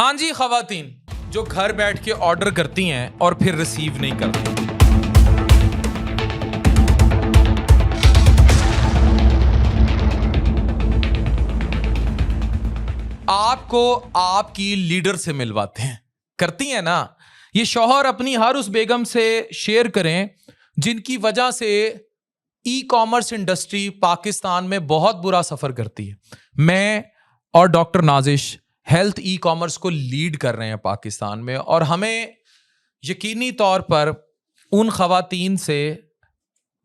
हाँ जी खवातीन, जो घर बैठ के ऑर्डर करती हैं और फिर रिसीव नहीं करती। आपको आपकी लीडर से मिलवाते हैं, करती हैं ना। ये शौहर अपनी हर उस बेगम से शेयर करें जिनकी वजह से ई कॉमर्स इंडस्ट्री पाकिस्तान में बहुत बुरा सफर करती है। मैं और doctor Nazish health e commerce को लीड कर रहे हैं पाकिस्तान में, और हमें यकीनी तौर पर उन खवातीन से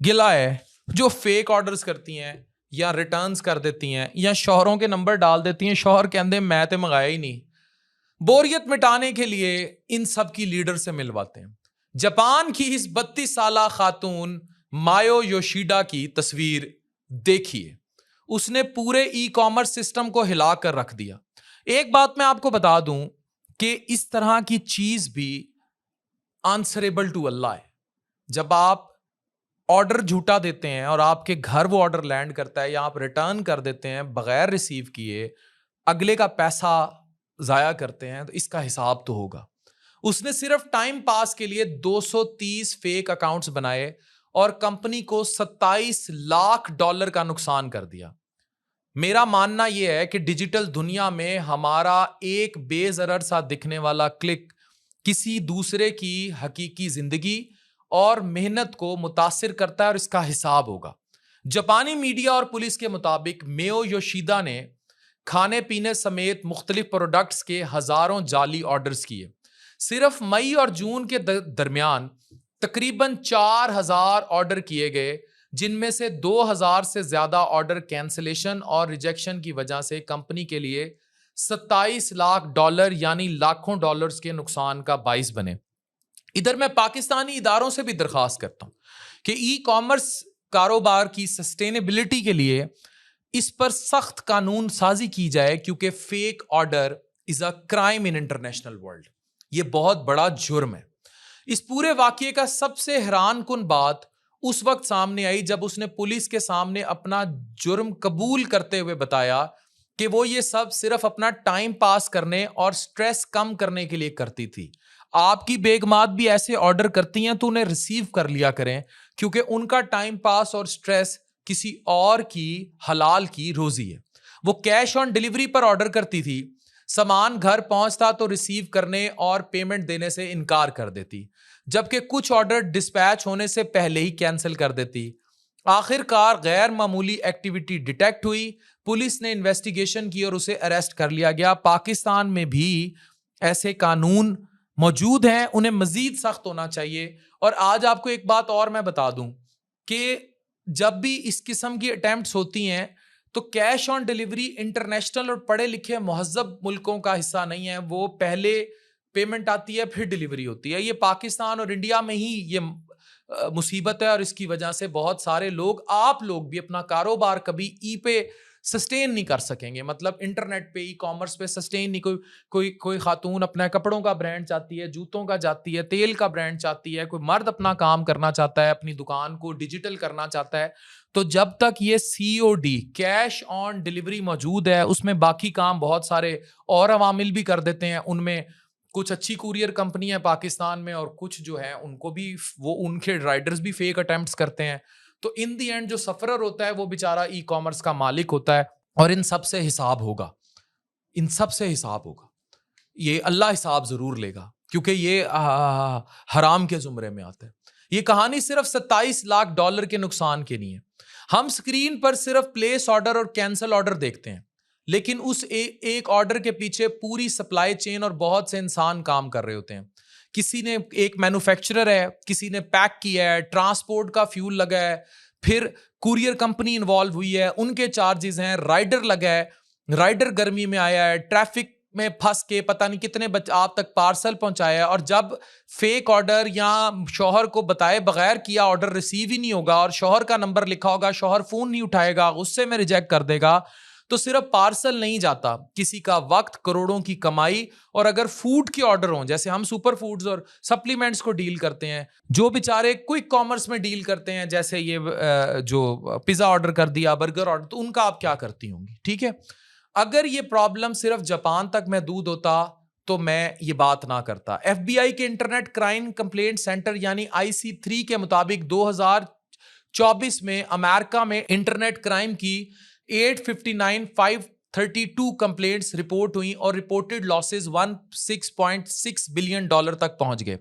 गिला है जो फेक ऑर्डर्स करती हैं या रिटर्न्स कर देती हैं या शौहरों के नंबर डाल देती हैं। शौहर कहते हैं मैं तो मंगाया ही नहीं। बोरियत मिटाने के लिए इन सब की लीडर से मिलवाते हैं। जापान की इस 32 साला खातून मायो योशिडा की तस्वीर देखिए। उसने पूरे ई कॉमर्स सिस्टम को हिला कर रख दिया। एक बात मैं आपको बता दूं कि इस तरह की चीज भी आंसरेबल टू अल्लाह है। जब आप ऑर्डर झूठा देते हैं और आपके घर वो ऑर्डर लैंड करता है या आप रिटर्न कर देते हैं बगैर रिसीव किए, अगले का पैसा जाया करते हैं, तो इसका हिसाब तो होगा। उसने सिर्फ टाइम पास के लिए 230 फेक अकाउंट्स बनाए और कंपनी को $27 लाख का नुकसान कर दिया। मेरा मानना यह है कि डिजिटल दुनिया में हमारा एक बेजरर सा दिखने वाला क्लिक किसी दूसरे की हकीकी जिंदगी और मेहनत को मुतासिर करता है और इसका हिसाब होगा। जापानी मीडिया और पुलिस के मुताबिक मेयो योशिदा ने खाने पीने समेत मुख्तलिफ प्रोडक्ट्स के हजारों जाली ऑर्डर्स किए। सिर्फ मई और जून के दरमियान तकरीबन 4000 ऑर्डर किए गए, जिनमें से 2000 से ज्यादा ऑर्डर कैंसिलेशन और रिजेक्शन की वजह से कंपनी के लिए $27 लाख यानी लाखों डॉलर्स के नुकसान का बाइस बने। इधर मैं पाकिस्तानी इदारों से भी दरखास्त करता हूं कि ई कॉमर्स कारोबार की सस्टेनेबिलिटी के लिए इस पर सख्त कानून साजी की जाए, क्योंकि fake order is a crime in international world. ये बहुत बड़ा जुर्म है। इस पूरे वाकये का सबसे हैरान कुन बात उस वक्त सामने आई जब उसने पुलिस के सामने अपना जुर्म कबूल करते हुए बताया कि वो ये सब सिर्फ अपना टाइम पास करने और स्ट्रेस कम करने के लिए करती थी। आपकी बेगमात भी ऐसे ऑर्डर करती हैं तो उन्हें रिसीव कर लिया करें, क्योंकि उनका टाइम पास और स्ट्रेस किसी और की हलाल की रोजी है। वो कैश ऑन डिलीवरी पर ऑर्डर करती थी, सामान घर पहुंचता तो रिसीव करने और पेमेंट देने से इनकार कर देती, जबकि कुछ ऑर्डर डिस्पैच होने से पहले ही कैंसिल कर देती। आखिरकार गैर मामूली एक्टिविटी डिटेक्ट हुई, पुलिस ने इन्वेस्टिगेशन की और उसे अरेस्ट कर लिया गया। पाकिस्तान में भी ऐसे कानून मौजूद हैं, उन्हें मजीद सख्त होना चाहिए। और आज आपको एक बात और मैं बता दूं कि जब भी इस किस्म की अटेम्प्ट्स होती हैं तो कैश ऑन डिलीवरी इंटरनेशनल और पढ़े लिखे महज़ब मुल्कों का हिस्सा नहीं है। वो पहले पेमेंट आती है फिर डिलीवरी होती है। ये पाकिस्तान और इंडिया में ही ये मुसीबत है, और इसकी वजह से बहुत सारे लोग, आप लोग भी, अपना कारोबार कभी ई पे सस्टेन नहीं कर सकेंगे। मतलब इंटरनेट पे, ई कॉमर्स पे सस्टेन नहीं। कोई खातून अपना कपड़ों का ब्रांड चाहती है, जूतों का चाहती है, तेल का ब्रांड चाहती है, कोई मर्द अपना काम करना चाहता है, अपनी दुकान को डिजिटल करना चाहता है। तो जब तक ये COD कैश ऑन डिलीवरी मौजूद है, उसमें बाकी काम बहुत सारे और अवामिल भी कर देते हैं। उनमें कुछ अच्छी कुरियर कंपनी है पाकिस्तान में, और कुछ जो है उनको भी वो उनके राइडर्स भी फेक अटेम्प्ट्स करते हैं। तो इन दी एंड जो सफरर होता है वो बेचारा ई कॉमर्स का मालिक होता है, और इन सब से हिसाब होगा। इन सब से हिसाब होगा। ये अल्लाह हिसाब जरूर लेगा, क्योंकि ये हराम के जुमरे में आता है। ये कहानी सिर्फ $27 लाख के नुकसान की नहीं है। हम स्क्रीन पर सिर्फ प्लेस ऑर्डर और कैंसिल ऑर्डर देखते हैं, लेकिन उस एक ऑर्डर के पीछे पूरी सप्लाई चेन और बहुत से इंसान काम कर रहे होते हैं। किसी ने, एक मैन्युफैक्चरर है, किसी ने पैक किया है, ट्रांसपोर्ट का फ्यूल लगा है, फिर कुरियर कंपनी इन्वॉल्व हुई है, उनके चार्जेस हैं, राइडर लगा है, राइडर गर्मी में आया है, ट्रैफिक में फंस के पता नहीं कितने आप तक पार्सल पहुंचाया है। और जब फेक ऑर्डर या शौहर को बताए बगैर किया ऑर्डर रिसीव ही नहीं होगा, और शौहर का नंबर लिखा होगा, शौहर फोन नहीं उठाएगा, गुस्से में रिजेक्ट कर देगा, तो सिर्फ पार्सल नहीं जाता, किसी का वक्त, करोड़ों की कमाई। और अगर फूड के ऑर्डर हों, जैसे हम सुपर फूड्स और सप्लीमेंट्स को डील करते हैं, जो बेचारे क्विक कॉमर्स में डील करते हैं, जैसे ये जो पिज्जा ऑर्डर कर दिया, बर्गर ऑर्डर, तो उनका आप क्या करती होंगी? ठीक है, अगर ये प्रॉब्लम सिर्फ जापान तक महदूद होता तो मैं ये बात ना करता। FBI के इंटरनेट क्राइम कंप्लेंट सेंटर यानी IC3 के मुताबिक 2024 में अमेरिका में इंटरनेट क्राइम की 859,532 कंप्लेंट्स रिपोर्ट हुई और रिपोर्टेड लॉसेस 16.6 बिलियन डॉलर तक पहुंच गए।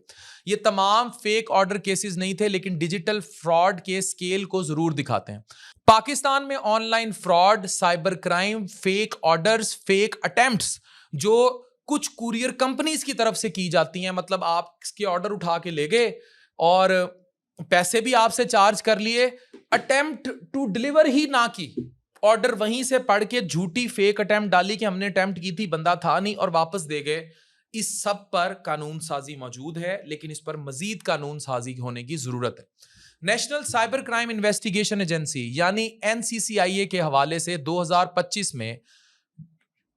ये तमाम फेक ऑर्डर केसेस नहीं थे, लेकिन डिजिटल फ्रॉड के स्केल को जरूर दिखाते हैं। पाकिस्तान में online fraud, cyber crime, fake orders, fake attempts जो कुछ कुरियर कंपनीज की तरफ से की जाती हैं, मतलब आप इसके ऑर्डर उठा के ले गए और पैसे भी आपसे चार्ज कर लिए, अटेम्प्ट टू डिलीवर ही ना की, ऑर्डर वहीं से पढ़ के झूठी फेक अटेम्प्ट डाली कि हमने अटेम्प्ट की थी, बंदा था नहीं और वापस दे गए। इस सब पर कानून साजी मौजूद है, लेकिन इस पर मजीद कानून साजी होने की जरूरत है। National cyber crime investigation agency यानी NCCIA के हवाले से 2025 में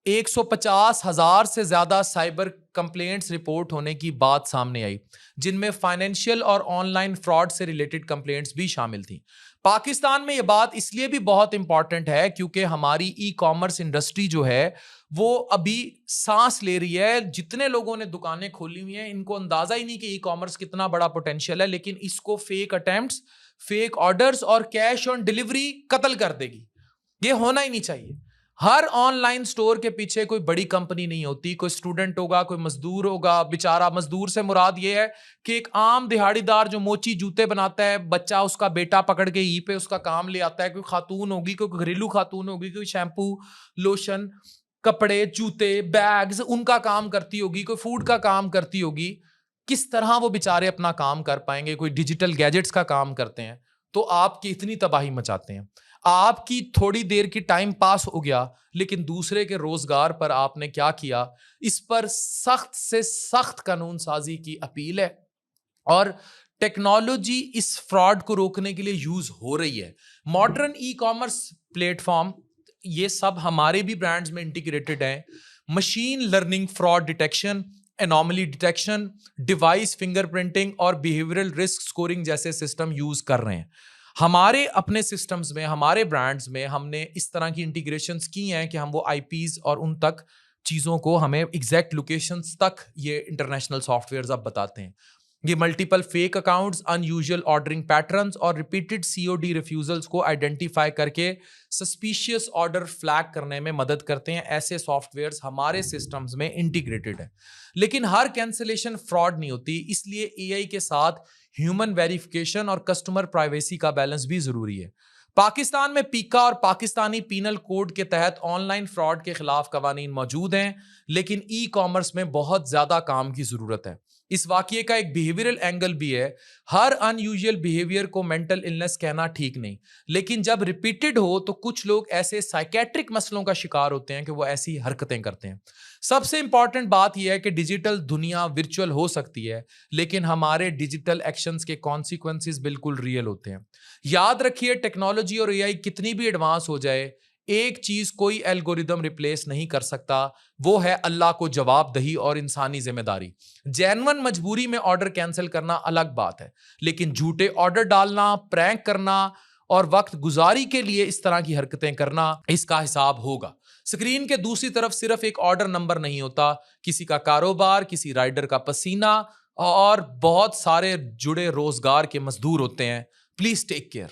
150,000 से ज्यादा साइबर कंप्लेंट्स रिपोर्ट होने की बात सामने आई, जिनमें फाइनेंशियल और ऑनलाइन फ्रॉड से रिलेटेड कंप्लेंट्स भी शामिल थी। पाकिस्तान में यह बात इसलिए भी बहुत इंपॉर्टेंट है क्योंकि हमारी ई-कॉमर्स इंडस्ट्री जो है वो अभी सांस ले रही है। जितने लोगों ने दुकानें खोली हुई हैं, इनको अंदाजा ही नहीं कि ई-कॉमर्स कितना बड़ा पोटेंशियल है, लेकिन इसको फेक अटेम्प्ट्स, फेक ऑर्डर्स और कैश ऑन डिलीवरी कत्ल कर देगी। ये होना ही नहीं चाहिए। हर ऑनलाइन स्टोर के पीछे कोई बड़ी कंपनी नहीं होती, कोई स्टूडेंट होगा, कोई मजदूर होगा। बेचारा मजदूर से मुराद ये है कि एक आम दिहाड़ीदार जो मोची जूते बनाता है, बच्चा उसका बेटा पकड़ के ई पे उसका काम ले आता है। कोई खातून होगी, कोई घरेलू खातून होगी, कोई शैम्पू, लोशन, कपड़े, जूते, बैग्स उनका काम करती होगी, कोई फूड का काम करती होगी। किस तरह वो बेचारे अपना काम कर पाएंगे? कोई डिजिटल गैजेट्स का काम करते हैं, तो आपकी इतनी तबाही मचाते हैं। आपकी थोड़ी देर की टाइम पास हो गया, लेकिन दूसरे के रोजगार पर आपने क्या किया? इस पर सख्त से सख्त कानून साजी की अपील है और टेक्नोलॉजी इस फ्रॉड को रोकने के लिए यूज हो रही है। मॉडर्न ई-कॉमर्स प्लेटफॉर्म ये सब हमारे भी ब्रांड्स में इंटीग्रेटेड हैं। Machine learning fraud detection, anomaly detection, device fingerprinting और बिहेवियरल रिस्क स्कोरिंग जैसे सिस्टम यूज कर रहे हैं। हमारे अपने सिस्टम्स में, हमारे ब्रांड्स में हमने इस तरह की इंटीग्रेशंस की हैं कि हम वो IPs और उन तक चीज़ों को हमें एग्जैक्ट लोकेशंस तक ये इंटरनेशनल सॉफ्टवेयर्स अब बताते हैं। ये multiple fake accounts, unusual ordering patterns और रिपीटेड COD रिफ्यूजल्स को आइडेंटिफाई करके सस्पिशियस ऑर्डर फ्लैग करने में मदद करते हैं। ऐसे सॉफ्टवेयर्स हमारे सिस्टम्स में इंटीग्रेटेड है। लेकिन हर कैंसिलेशन फ्रॉड नहीं होती, इसलिए AI के साथ ह्यूमन वेरिफिकेशन और कस्टमर प्राइवेसी का बैलेंस भी जरूरी है। पाकिस्तान में पीका और पाकिस्तानी पीनल कोड के तहत ऑनलाइन फ्रॉड के खिलाफ कवानीन मौजूद हैं, लेकिन ई-कॉमर्स में बहुत ज्यादा काम की जरूरत है। इस वाकये का एक बिहेवियरल एंगल भी है। हर अनयूजुअल बिहेवियर को मेंटल इलनेस कहना ठीक नहीं, लेकिन जब रिपीटेड हो तो कुछ लोग ऐसे साइकेट्रिक मसलों का शिकार होते हैं कि वो ऐसी हरकतें करते हैं। सबसे इंपॉर्टेंट बात यह है कि डिजिटल दुनिया वर्चुअल हो सकती है, लेकिन हमारे डिजिटल एक्शंस के कॉन्सिक्वेंसेस बिल्कुल रियल होते हैं। याद रखिए, टेक्नोलॉजी और AI कितनी भी एडवांस हो जाए, एक चीज कोई एल्गोरिदम रिप्लेस नहीं कर सकता, वो है अल्लाह को जवाबदही और इंसानी जिम्मेदारी। जेन्युइन मजबूरी में ऑर्डर कैंसिल करना अलग बात है, लेकिन झूठे ऑर्डर डालना, प्रैंक करना और वक्त गुजारी के लिए इस तरह की हरकतें करना, इसका हिसाब होगा। स्क्रीन के दूसरी तरफ सिर्फ एक ऑर्डर नंबर नहीं होता, किसी का कारोबार, किसी राइडर का पसीना और बहुत सारे जुड़े रोजगार के मजदूर होते हैं। Please take care.